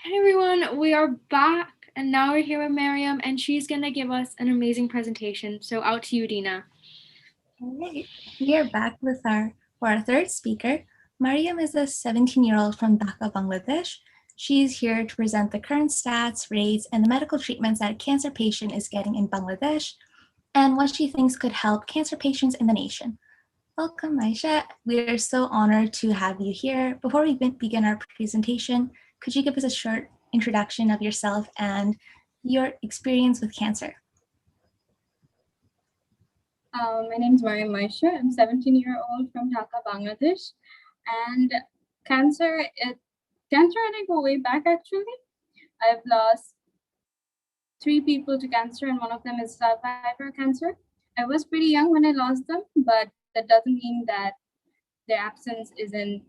Hey everyone, we are back and now we're here with Mariam and she's going to give us an amazing presentation. So out to you, Dina. All right, we are back for our third speaker. Mariam is a 17-year-old from Dhaka, Bangladesh. She's here to present the current stats, rates, and the medical treatments that a cancer patient is getting in Bangladesh and what she thinks could help cancer patients in the nation. Welcome, Maisha. We are so honored to have you here. Before we begin our presentation, could you give us a short introduction of yourself and your experience with cancer? My name is Mariam Maisha. I'm 17-year-old from Dhaka, Bangladesh. And cancer, I didn't go way back actually. I've lost 3 people to cancer and one of them is survivor cancer. I was pretty young when I lost them, but that doesn't mean that their absence isn't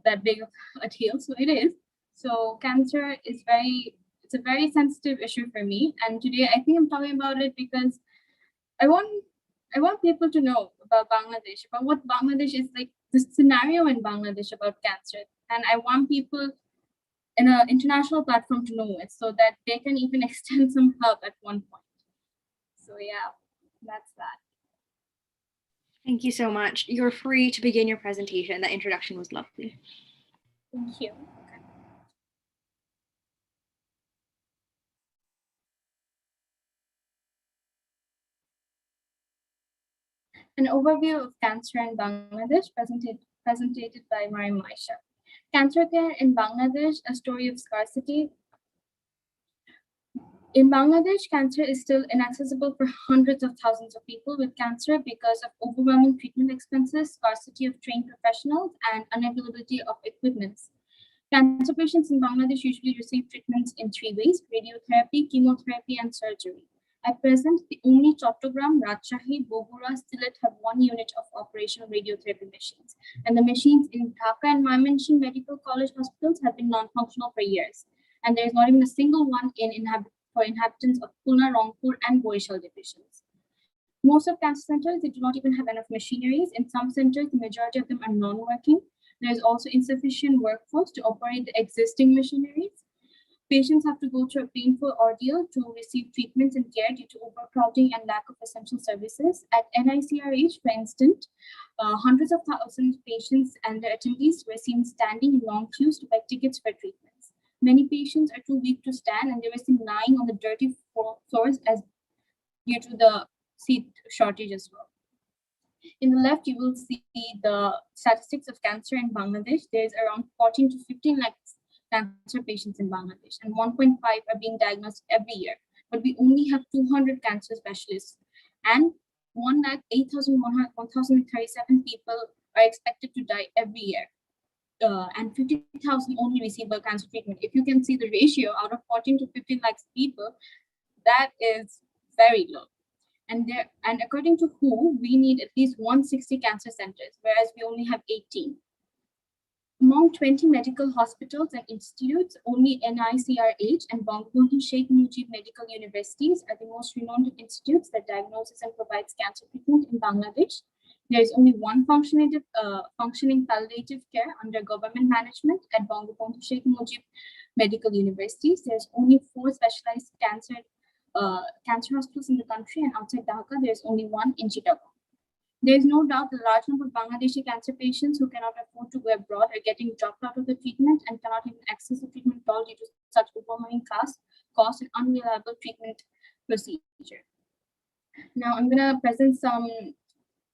that big of a deal. So it is. So cancer is it's a very sensitive issue for me. And today I think I'm talking about it because I want people to know about Bangladesh, about what Bangladesh is like, the scenario in Bangladesh about cancer. And I want people in an international platform to know it so that they can even extend some help at one point. So yeah, that's that. Thank you so much. You're free to begin your presentation. That introduction was lovely. Thank you. An overview of cancer in Bangladesh presented by Mariam Maisha. Cancer care in Bangladesh, a story of scarcity. In Bangladesh, cancer is still inaccessible for hundreds of thousands of people with cancer because of overwhelming treatment expenses, scarcity of trained professionals, and unavailability of equipments. Cancer patients in Bangladesh usually receive treatments in 3 ways: radiotherapy, chemotherapy, and surgery. At present, the only Chattogram, Rajshahi, Bogura, Sylhet have 1 unit of operational radiotherapy machines, and the machines in Dhaka and Mymensingh Medical College hospitals have been non-functional for years, and there is not even a single one for inhabitants of Pune, Rangpur, and Borishal divisions. Most of cancer centers, they do not even have enough machineries. In some centers, the majority of them are non-working. There is also insufficient workforce to operate the existing machineries. Patients have to go through a painful ordeal to receive treatments and care due to overcrowding and lack of essential services. At NICRH, for instance, hundreds of thousands of patients and their attendees were seen standing in long queues to buy tickets for treatments. Many patients are too weak to stand and they were seen lying on the dirty floors as due to the seat shortage as well. In the left, you will see the statistics of cancer in Bangladesh. There is around 14 to 15 lakhs cancer patients in Bangladesh, and 1.5 are being diagnosed every year. But we only have 200 cancer specialists, and 1,08,137 people are expected to die every year. And 50,000 only receive a cancer treatment. If you can see the ratio out of 14 to 15 lakhs people, that is very low. And according to WHO, we need at least 160 cancer centers, whereas we only have 18. Among 20 medical hospitals and institutes, only NICRH and Bangabandhu Sheikh Mujib Medical Universities are the most renowned institutes that diagnoses and provides cancer treatment in Bangladesh. There is only one functioning palliative care under government management at Bangabandhu Sheikh Mujib Medical Universities. There's only 4 specialized cancer hospitals in the country, and outside Dhaka, there's only one in Chittagong. There is no doubt the large number of Bangladeshi cancer patients who cannot afford to go abroad are getting dropped out of the treatment and cannot even access the treatment at all due to such overwhelming cost and unreliable treatment procedure. Now, I'm going to present some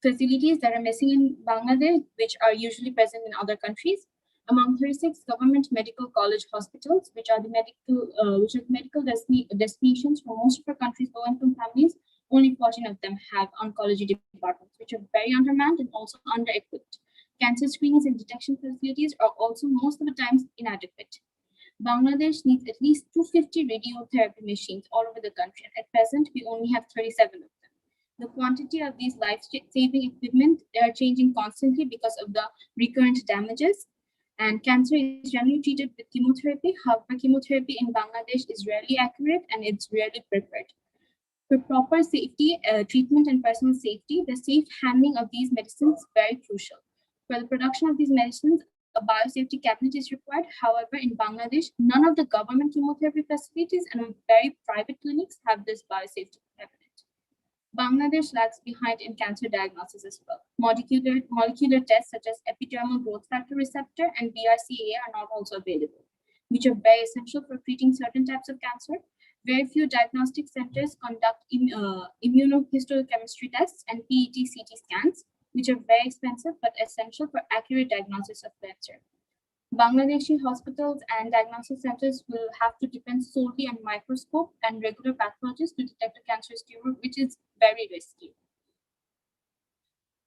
facilities that are missing in Bangladesh, which are usually present in other countries. Among 36 government medical college hospitals, which are the medical destinations for most of our country's low-income families, only 14 of them have oncology departments, which are very undermanned and also under-equipped. Cancer screenings and detection facilities are also most of the times inadequate. Bangladesh needs at least 250 radiotherapy machines all over the country, and at present, we only have 37 of them. The quantity of these life-saving equipment, they are changing constantly because of the recurrent damages. And cancer is generally treated with chemotherapy. However, chemotherapy in Bangladesh is rarely accurate and it's rarely preferred. For proper safety, treatment and personal safety, the safe handling of these medicines is very crucial. For the production of these medicines, a biosafety cabinet is required. However, in Bangladesh, none of the government chemotherapy facilities and very private clinics have this biosafety cabinet. Bangladesh lags behind in cancer diagnosis as well. Molecular tests such as epidermal growth factor receptor and BRCA are not also available, which are very essential for treating certain types of cancer. Very few diagnostic centers conduct immunohistochemistry tests and PET-CT scans, which are very expensive but essential for accurate diagnosis of cancer. Bangladeshi hospitals and diagnostic centers will have to depend solely on microscope and regular pathologists to detect a cancerous tumor, which is very risky.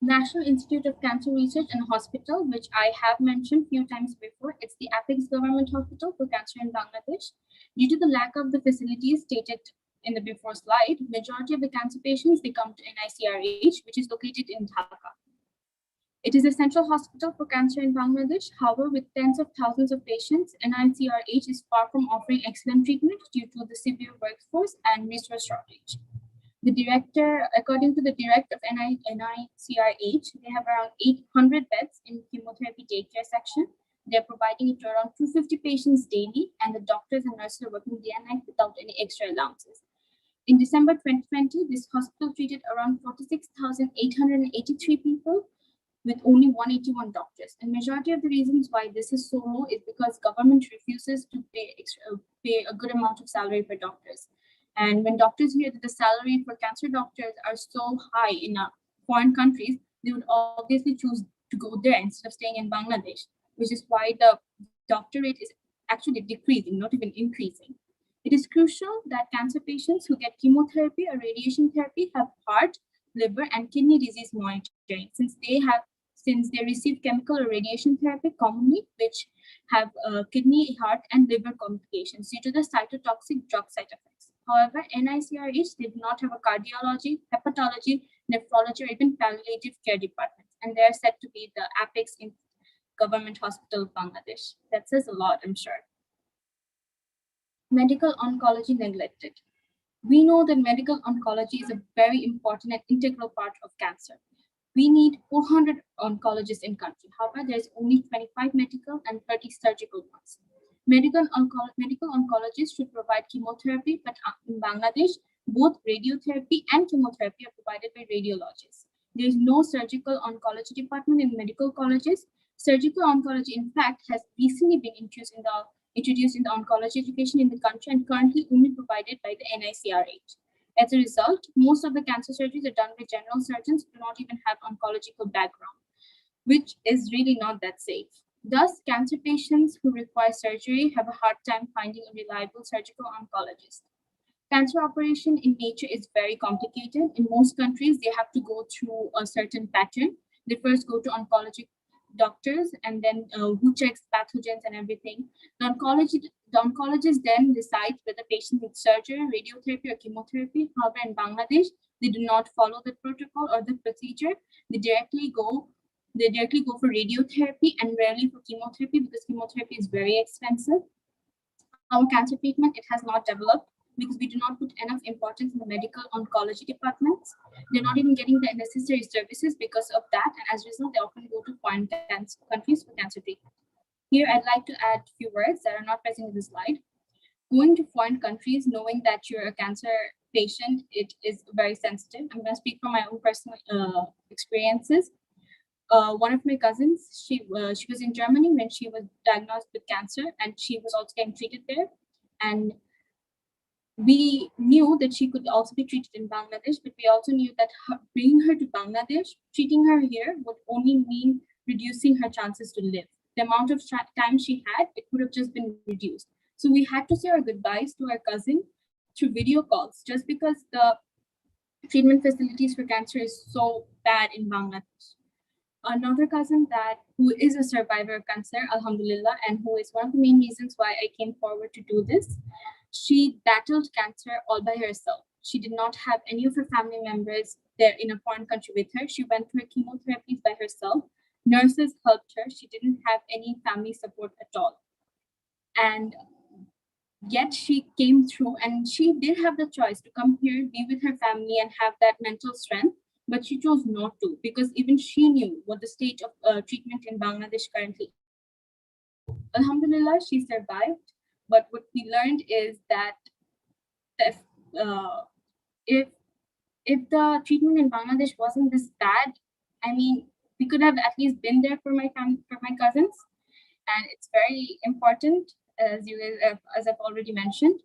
National Institute of Cancer Research and Hospital, which I have mentioned a few times before, it's the apex government hospital for cancer in Bangladesh. Due to the lack of the facilities stated in the before slide, majority of the cancer patients, they come to NICRH, which is located in Dhaka. It is a central hospital for cancer in Bangladesh. However, with tens of thousands of patients, NICRH is far from offering excellent treatment due to the severe workforce and resource shortage. According to the director of NICRH, they have around 800 beds in chemotherapy daycare section. They're providing it to around 250 patients daily, and the doctors and nurses are working day and night without any extra allowances. In December 2020, this hospital treated around 46,883 people with only 181 doctors. And majority of the reasons why this is so low is because government refuses to pay a good amount of salary for doctors. And when doctors hear that the salary for cancer doctors are so high in foreign countries, they would obviously choose to go there instead of staying in Bangladesh, which is why the doctor rate is actually decreasing, not even increasing. It is crucial that cancer patients who get chemotherapy or radiation therapy have heart, liver, and kidney disease monitoring, since they receive chemical or radiation therapy commonly, which have kidney, heart, and liver complications due to the cytotoxic drug side effects. However, NICRH did not have a cardiology, hepatology, nephrology, or even palliative care departments, and they are said to be the apex in government hospital of Bangladesh. That says a lot, I'm sure. Medical oncology neglected. We know that medical oncology is a very important and integral part of cancer. We need 400 oncologists in country. However, there's only 25 medical and 30 surgical ones. Medical oncologists should provide chemotherapy, but in Bangladesh, both radiotherapy and chemotherapy are provided by radiologists. There is no surgical oncology department in medical colleges. Surgical oncology, in fact, has recently been introduced in the oncology education in the country and currently only provided by the NICRH. As a result, most of the cancer surgeries are done by general surgeons who do not even have oncological background, which is really not that safe. Thus, cancer patients who require surgery have a hard time finding a reliable surgical oncologist. Cancer operation in nature is very complicated. In most countries, they have to go through a certain pattern. They first go to oncology doctors and then who checks pathogens and everything. The oncologist then decides whether patient needs surgery, radiotherapy, or chemotherapy. However, in Bangladesh, they do not follow the protocol or the procedure. They directly go for radiotherapy and rarely for chemotherapy because chemotherapy is very expensive. Our cancer treatment, it has not developed because we do not put enough importance in the medical oncology departments. They're not even getting the necessary services because of that, and as a result, they often go to foreign countries for cancer treatment. Here, I'd like to add a few words that are not present in the slide. Going to foreign countries, knowing that you're a cancer patient, it is very sensitive. I'm going to speak from my own personal experiences. One of my cousins, she was in Germany when she was diagnosed with cancer, and she was also getting treated there. And we knew that she could also be treated in Bangladesh, but we also knew that bringing her to Bangladesh, treating her here would only mean reducing her chances to live. The amount of time she had, it would have just been reduced. So we had to say our goodbyes to our cousin through video calls, just because the treatment facilities for cancer is so bad in Bangladesh. Another cousin who is a survivor of cancer, alhamdulillah, and who is one of the main reasons why I came forward to do this. She battled cancer all by herself. She did not have any of her family members there in a foreign country with her. She went through her chemotherapies by herself. Nurses helped her. She didn't have any family support at all. And yet she came through, and she did have the choice to come here, be with her family, and have that mental strength. But she chose not to, because even she knew what the state of treatment in Bangladesh currently Alhamdulillah, she survived. But what we learned is that if uh, if if the treatment in Bangladesh wasn't this bad, I mean, we could have at least been there for for my cousins, and it's very important, as as I've already mentioned.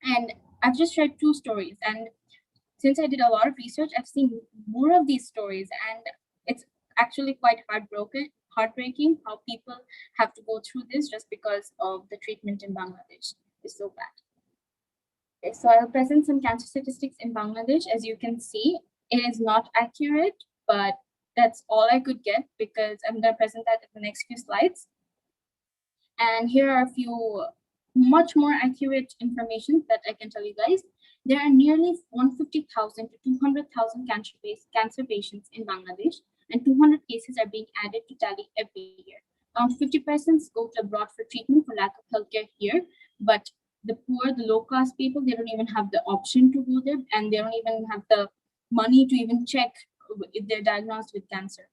And I've just read two stories, and since I did a lot of research, I've seen more of these stories, and it's actually quite heartbreaking how people have to go through this just because of the treatment in Bangladesh is so bad. Okay, so I'll present some cancer statistics in Bangladesh. As you can see, it is not accurate, but that's all I could get because I'm going to present that in the next few slides. And here are a few much more accurate information that I can tell you guys. There are nearly 150,000 to 200,000 cancer patients in Bangladesh, and 200 cases are being added to tally every year. Around 50% go to abroad for treatment for lack of healthcare here, but the poor, the low-class people, they don't even have the option to go there, and they don't even have the money to even check if they're diagnosed with cancer.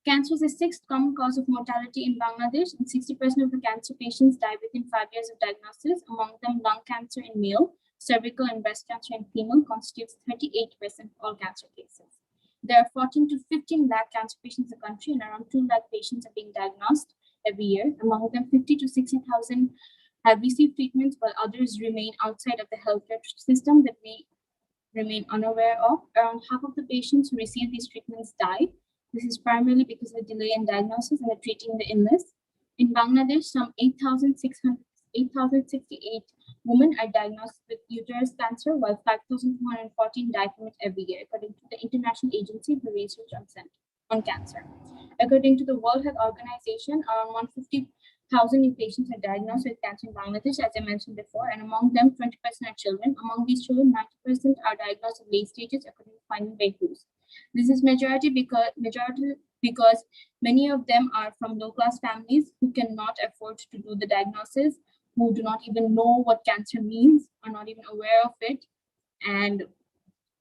Cancer is the sixth common cause of mortality in Bangladesh, and 60% of the cancer patients die within 5 years of diagnosis. Among them, lung cancer in male, cervical and breast cancer in female constitutes 38% of all cancer cases. There are 14 to 15 lakh cancer patients in the country, and around 2 lakh patients are being diagnosed every year. Among them, 50 to 60,000 have received treatments, while others remain outside of the healthcare system that we remain unaware of. Around half of the patients who receive these treatments die. This is primarily because of the delay in diagnosis and the treating the illness. In Bangladesh, some 8,068 women are diagnosed with uterus cancer, while 5,214 die from it every year, according to the International Agency for Research on Cancer. According to the World Health Organization, around 150,000 new patients are diagnosed with cancer in Bangladesh, as I mentioned before, and among them, 20% are children. Among these children, 90% are diagnosed in late stages, according to finding by WHO's. This is majority because many of them are from low-class families who cannot afford to do the diagnosis, who do not even know what cancer means, are not even aware of it, and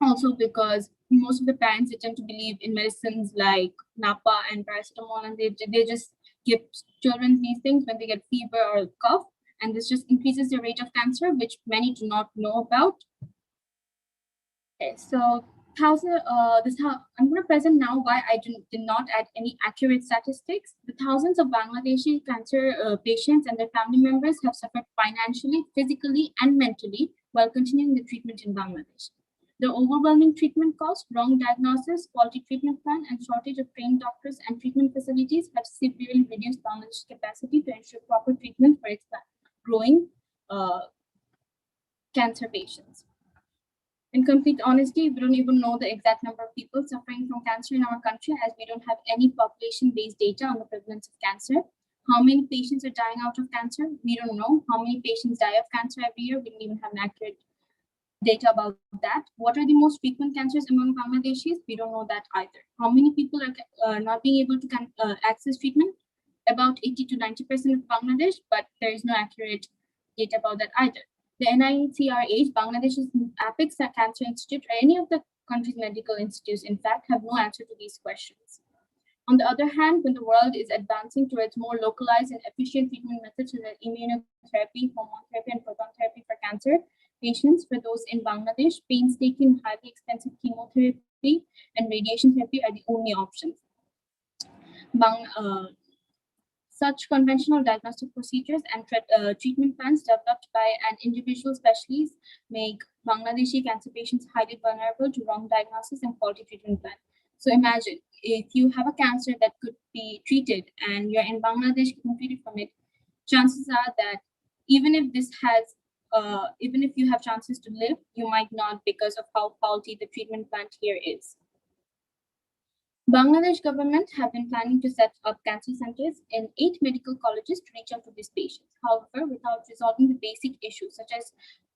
also because most of the parents they tend to believe in medicines like Napa and paracetamol, and they just give children these things when they get fever or cough, and this just increases the rate of cancer, which many do not know about. Okay, so I'm going to present now why I did not add any accurate statistics. The thousands of Bangladeshi cancer patients and their family members have suffered financially, physically, and mentally while continuing the treatment in Bangladesh. The overwhelming treatment cost, wrong diagnosis, faulty treatment plan, and shortage of trained doctors and treatment facilities have severely reduced Bangladesh's capacity to ensure proper treatment for its growing cancer patients. In complete honesty, we don't even know the exact number of people suffering from cancer in our country, as we don't have any population-based data on the prevalence of cancer. How many patients are dying out of cancer? We don't know. How many patients die of cancer every year? We don't even have an accurate data about that. What are the most frequent cancers among Bangladeshis? We don't know that either. How many people are not being able to access treatment? About 80 to 90% of Bangladesh, but there is no accurate data about that either. The NICRH, Bangladesh's Apex Cancer Institute, or any of the country's medical institutes, in fact, have no answer to these questions. On the other hand, when the world is advancing towards more localized and efficient treatment methods such as immunotherapy, hormone therapy, and proton therapy for cancer patients, for those in Bangladesh, painstaking, highly expensive chemotherapy and radiation therapy are the only options. Such conventional diagnostic procedures and treatment plans developed by an individual specialist make Bangladeshi cancer patients highly vulnerable to wrong diagnosis and faulty treatment plan. So imagine if you have a cancer that could be treated and you're in Bangladesh getting treated from it, chances are that even if you have chances to live, you might not because of how faulty the treatment plan here is. Bangladesh government have been planning to set up cancer centers in 8 medical colleges to reach out to these patients. However, without resolving the basic issues such as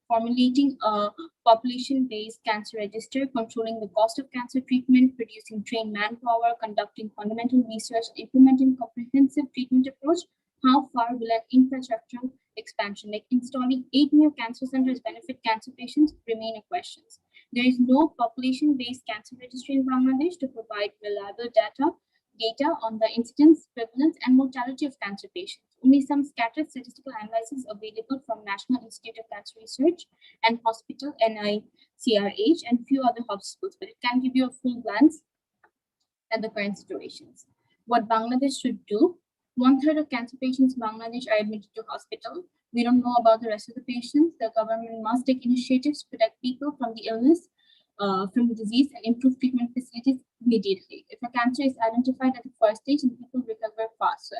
formulating a population-based cancer register, controlling the cost of cancer treatment, producing trained manpower, conducting fundamental research, implementing comprehensive treatment approach, how far will an infrastructural expansion like installing 8 new cancer centers benefit cancer patients remain a question. There is no population-based cancer registry in Bangladesh to provide reliable data on the incidence, prevalence, and mortality of cancer patients. Only some scattered statistical analysis available from National Institute of Cancer Research and Hospital NICRH and few other hospitals, but it can give you a full glance at the current situations. What Bangladesh should do: 1/3 of cancer patients in Bangladesh are admitted to hospital. We don't know about the rest of the patients. The government must take initiatives to protect people from the illness, from the disease, and improve treatment facilities immediately. If a cancer is identified at the first stage, then people recover fast.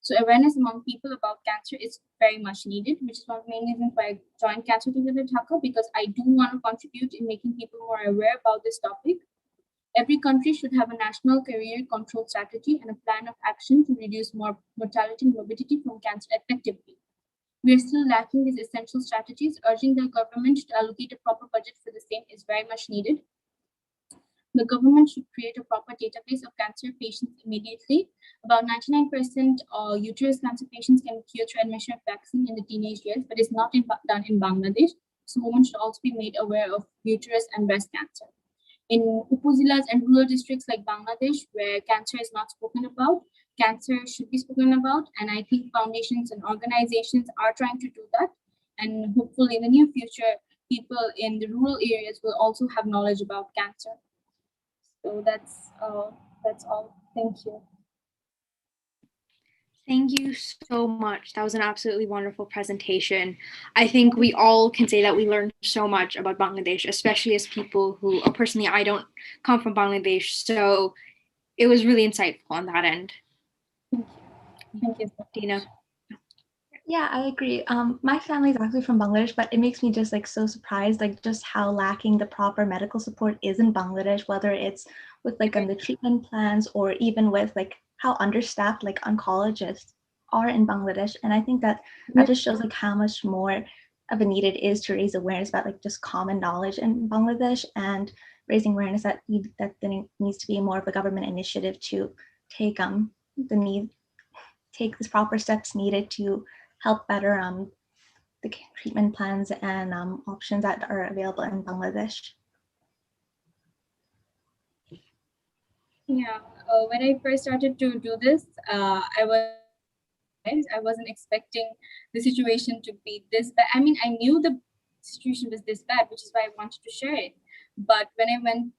So awareness among people about cancer is very much needed, which is one of the main reasons why I joined Cancer Together Dhaka, because I do want to contribute in making people more aware about this topic. Every country should have a national career control strategy and a plan of action to reduce mortality and morbidity from cancer effectively. We are still lacking these essential strategies. Urging the government to allocate a proper budget for the same is very much needed. The government should create a proper database of cancer patients immediately. About 99% of uterus cancer patients can be cured through administration of vaccine in the teenage years, but it's not done in Bangladesh. So women should also be made aware of uterus and breast cancer. In upazilas and rural districts like Bangladesh, where cancer is not spoken about, cancer should be spoken about. And I think foundations and organizations are trying to do that. And hopefully in the near future, people in the rural areas will also have knowledge about cancer. So that's all. Thank you. Thank you so much. That was an absolutely wonderful presentation. I think we all can say that we learned so much about Bangladesh, especially as people who, or personally, I don't come from Bangladesh. So it was really insightful on that end. Thank you. Dina. Yeah, I agree. My family is actually from Bangladesh, but it makes me just like so surprised, like just how lacking the proper medical support is in Bangladesh, whether it's with like the treatment plans or even with like how understaffed like oncologists are in Bangladesh. And I think that just shows like how much more of a need it is to raise awareness about like just common knowledge in Bangladesh, and raising awareness that there needs to be more of a government initiative to take take the proper steps needed to help better the treatment plans and options that are available in Bangladesh. Yeah, when I first started to do this, I wasn't expecting the situation to be this bad. I mean, I knew the situation was this bad, which is why I wanted to share it. But when I went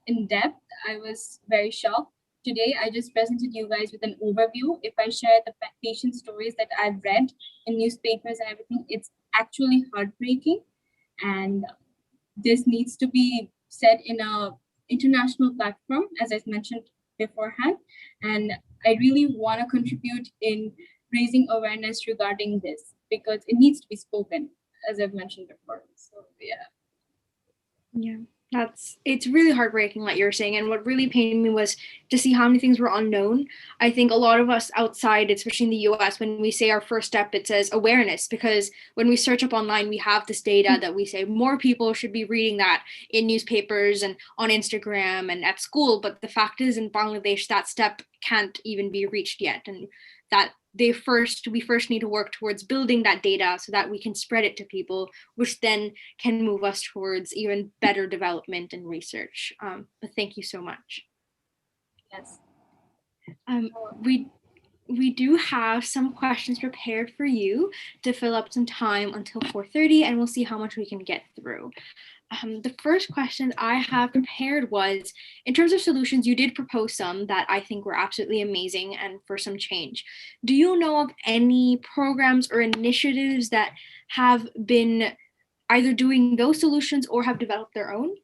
in depth, I was very shocked. Today, I just presented you guys with an overview. If I share the patient stories that I've read in newspapers and everything, it's actually heartbreaking. And this needs to be said in a international platform, as I mentioned beforehand. And I really want to contribute in raising awareness regarding this, because it needs to be spoken, as I've mentioned before. So yeah, it's really heartbreaking what you're saying. And what really pained me was to see how many things were unknown. I think a lot of us outside, especially in the US, when we say our first step, it says awareness, because when we search up online, we have this data that we say more people should be reading that in newspapers and on Instagram and at school. But the fact is, in Bangladesh, that step can't even be reached yet. And that we first need to work towards building that data so that we can spread it to people, which then can move us towards even better development and research. But thank you so much. yes. We do have some questions prepared for you to fill up some time until 4:30, and we'll see how much we can get through. The first question I have prepared was, in terms of solutions, you did propose some that I think were absolutely amazing and for some change. Do you know of any programs or initiatives that have been either doing those solutions or have developed their own?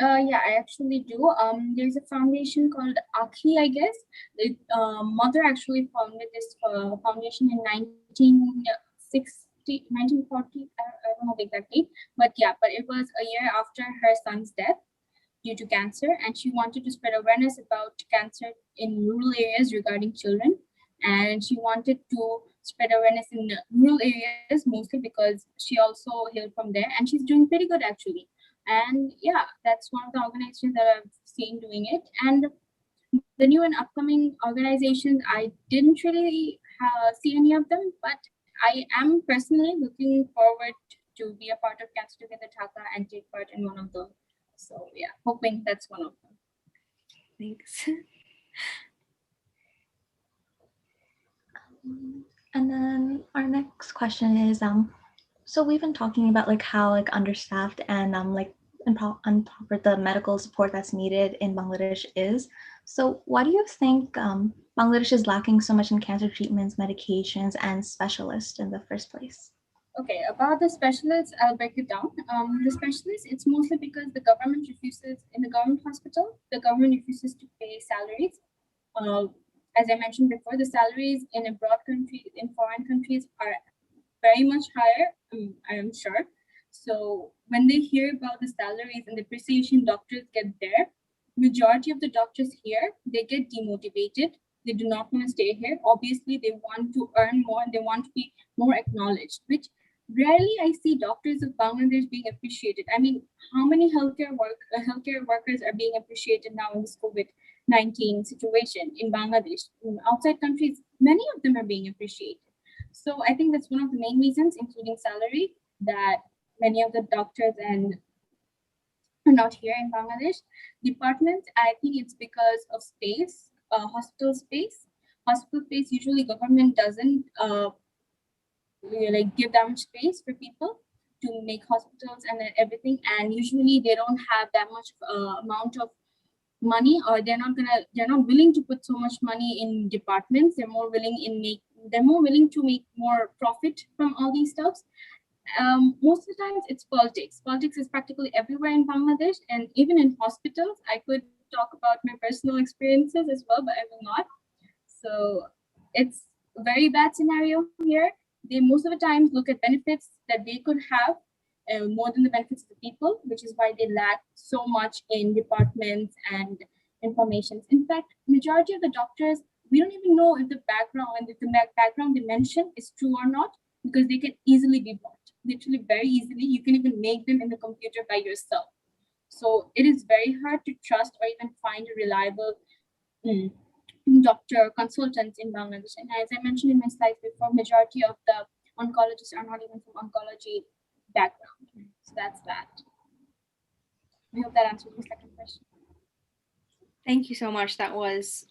Yeah, I actually do. There's a foundation called Akhi, I guess. The mother actually founded this foundation in 1960, 1940. I don't know the exact date, but yeah, but it was a year after her son's death due to cancer, and she wanted to spread awareness about cancer in rural areas regarding children. And she wanted to spread awareness in rural areas mostly because she also hailed from there, and she's doing pretty good actually. And yeah, that's one of the organizations that I've seen doing it. And the new and upcoming organizations, I didn't really see any of them, but I am personally looking forward to be a part of Cancer Together Dhaka and take part in one of them. So yeah, hoping that's one of them. Thanks. And then our next question is, so we've been talking about like how like understaffed and like improper the medical support that's needed in Bangladesh is. So why do you think Bangladesh is lacking so much in cancer treatments, medications, and specialists in the first place? Okay, about the specialists, I'll break it down. The specialists, it's mostly because the government refuses, in the government hospital, the government refuses to pay salaries. Uh, as I mentioned before, the salaries in abroad countries, in foreign countries, are very much higher, I am sure. So when they hear about the salaries and the appreciation doctors get there, majority of the doctors here, they get demotivated. They do not want to stay here. Obviously, they want to earn more and they want to be more acknowledged, which rarely I see doctors of Bangladesh being appreciated. I mean, how many healthcare workers are being appreciated now in this COVID-19 situation in Bangladesh? In outside countries, many of them are being appreciated. So I think that's one of the main reasons, including salary, that many of the doctors and are not here in Bangladesh. Departments, I think it's because of space, hospital space. Hospital space, usually government doesn't like give that much space for people to make hospitals and everything. And usually they don't have that much amount of money, or they're not willing to put so much money in departments. They're more willing to make more profit from all these stuffs. Most of the times it's politics. Politics is practically everywhere in Bangladesh, and even in hospitals. I could talk about my personal experiences as well, but I will not. So it's a very bad scenario here. They most of the times look at benefits that they could have more than the benefits of the people, which is why they lack so much in departments and informations. In fact, majority of the doctors, we don't even know if the background they mention is true or not, because they can easily be bought. Literally very easily. You can even make them in the computer by yourself. So it is very hard to trust or even find a reliable doctor consultants in Bangladesh. And as I mentioned in my slides before, majority of the oncologists are not even from oncology background. So that's that. I hope that answers the second question. Thank you so much. That was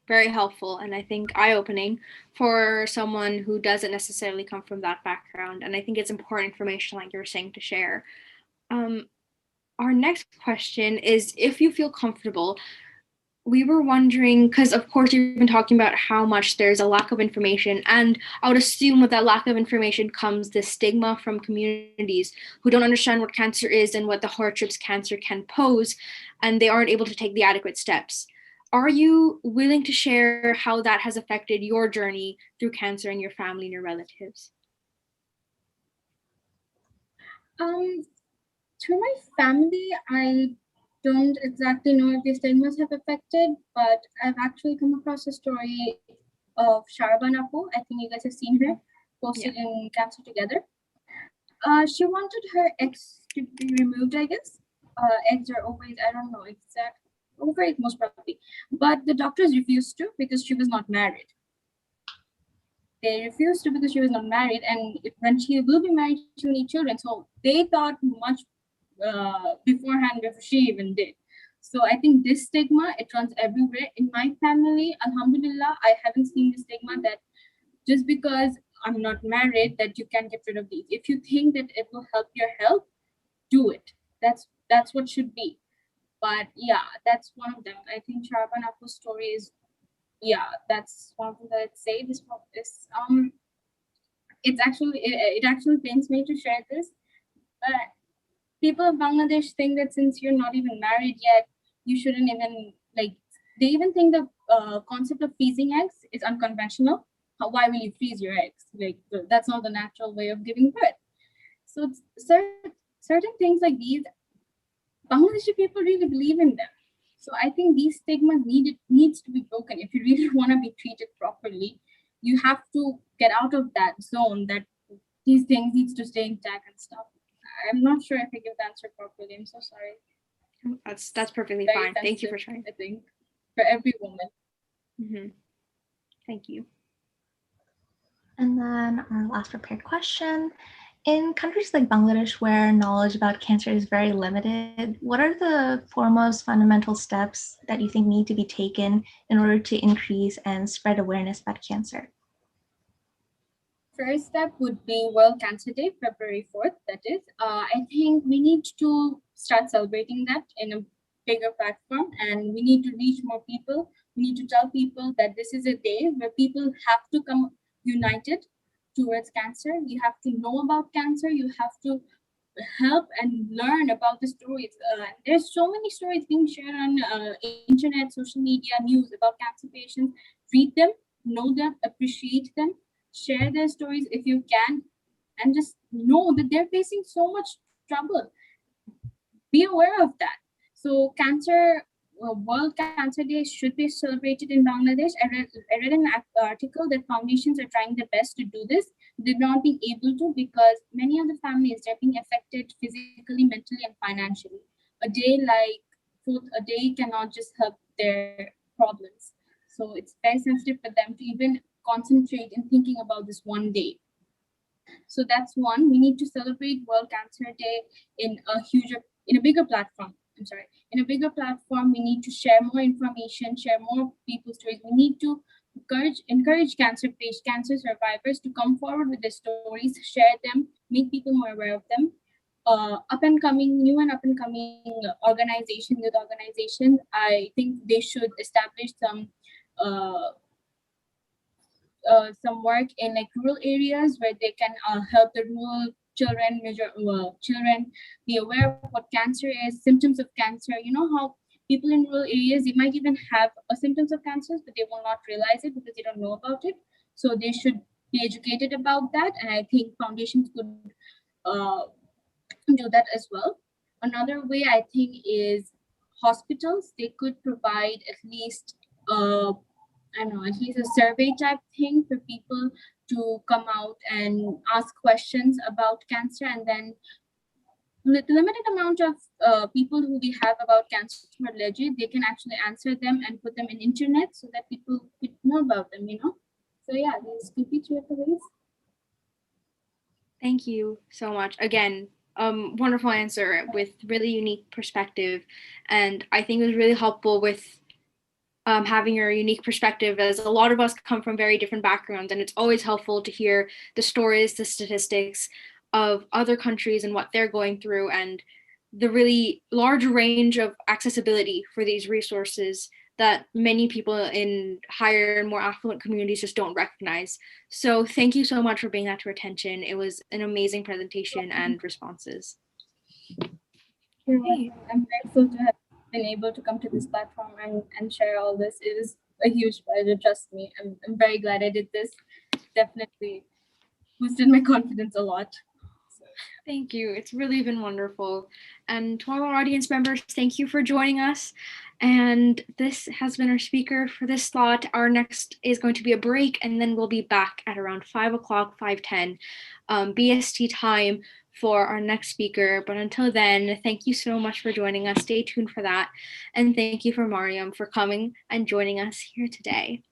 very helpful and I think eye-opening for someone who doesn't necessarily come from that background. And I think it's important information, like you're saying, to share. Our next question is, if you feel comfortable, we were wondering, because of course you've been talking about how much there's a lack of information, and I would assume with that lack of information comes this stigma from communities who don't understand what cancer is and what the hardships cancer can pose, and they aren't able to take the adequate steps. Are you willing to share how that has affected your journey through cancer and your family and your relatives? Through my family, I don't exactly know if the stigmas have affected, but I've actually come across a story of Sharban Apu. I think you guys have seen her posted in Cancer Together. She wanted her eggs to be removed, I guess. Eggs or ovaries, I don't know exact. Ovaries most probably. But the doctors refused to because she was not married. They refused to because she was not married, and when she will be married, she will need children. So they thought much beforehand before she even did. So I think this stigma, it runs everywhere. In my family, alhamdulillah, I haven't seen the stigma that just because I'm not married that you can get rid of these. If you think that it will help your health, do it. That's what should be. But yeah, that's one of them. I think Sharaban Apu's story is, yeah, that's one of them that I'd say. This it actually pains me to share this, but people of Bangladesh think that since you're not even married yet, you shouldn't even they even think the concept of freezing eggs is unconventional. Why will you freeze your eggs? That's not the natural way of giving birth. So certain things like these, Bangladeshi people really believe in them. So I think these stigmas needs to be broken. If you really want to be treated properly, you have to get out of that zone that these things needs to stay intact and stuff. I'm not sure if I give the answer properly. I'm so sorry. That's perfectly Very fine. Thank you for sharing. I think for every woman. Mm-hmm. Thank you. And then our last prepared question. In countries like Bangladesh, where knowledge about cancer is very limited, what are the foremost fundamental steps that you think need to be taken in order to increase and spread awareness about cancer? First step would be World Cancer Day, February 4th, that is. I think we need to start celebrating that in a bigger platform, and we need to reach more people. We need to tell people that this is a day where people have to come united towards cancer. You have to know about cancer. You have to help and learn about the stories. There's so many stories being shared on internet, social media, news about cancer patients. Read them, know them, appreciate them, share their stories if you can, and just know that they're facing so much trouble. Be aware of that. So cancer, World Cancer Day should be celebrated in Bangladesh. I read an article that foundations are trying their best to do this. They're not being able to because many of the families are being affected physically, mentally, and financially. A day like food, a day cannot just help their problems. So it's very sensitive for them to even concentrate in thinking about this one day. So that's one. We need to celebrate World Cancer Day in in a bigger platform. I'm sorry, in a bigger platform. We need to share more information, share more people's stories. We need to encourage cancer survivors to come forward with their stories, share them, make people more aware of them. Up and coming youth organization. I think they should establish uh, some work in like rural areas where they can help the rural children be aware of what cancer is, symptoms of cancer. You know how people in rural areas, they might even have symptoms of cancer, but they will not realize it because they don't know about it. So they should be educated about that, and I think foundations could uh, do that as well. Another way I think is hospitals. They could provide at least I don't know, at least a survey type thing for people to come out and ask questions about cancer, and then limited amount of people who we have about cancer alleged, they can actually answer them and put them in internet so that people could know about them, you know. So yeah, these could be three of the ways. Thank you so much. Again, wonderful answer with really unique perspective. And I think it was really helpful with having your unique perspective, as a lot of us come from very different backgrounds. And it's always helpful to hear the stories, the statistics of other countries and what they're going through, and the really large range of accessibility for these resources that many people in higher and more affluent communities just don't recognize. So thank you so much for bringing that to our attention. It was an amazing presentation and responses. You're welcome. I'm grateful to have been able to come to this platform and share all this. It is a huge pleasure, trust me. I'm very glad I did this. Definitely boosted my confidence a lot. Thank you. It's really been wonderful. And to all our audience members, thank you for joining us. And this has been our speaker for this slot. Our next is going to be a break, and then we'll be back at around 5 o'clock, 5:10 BST time for our next speaker. But until then, thank you so much for joining us. Stay tuned for that. And thank you for Mariam for coming and joining us here today.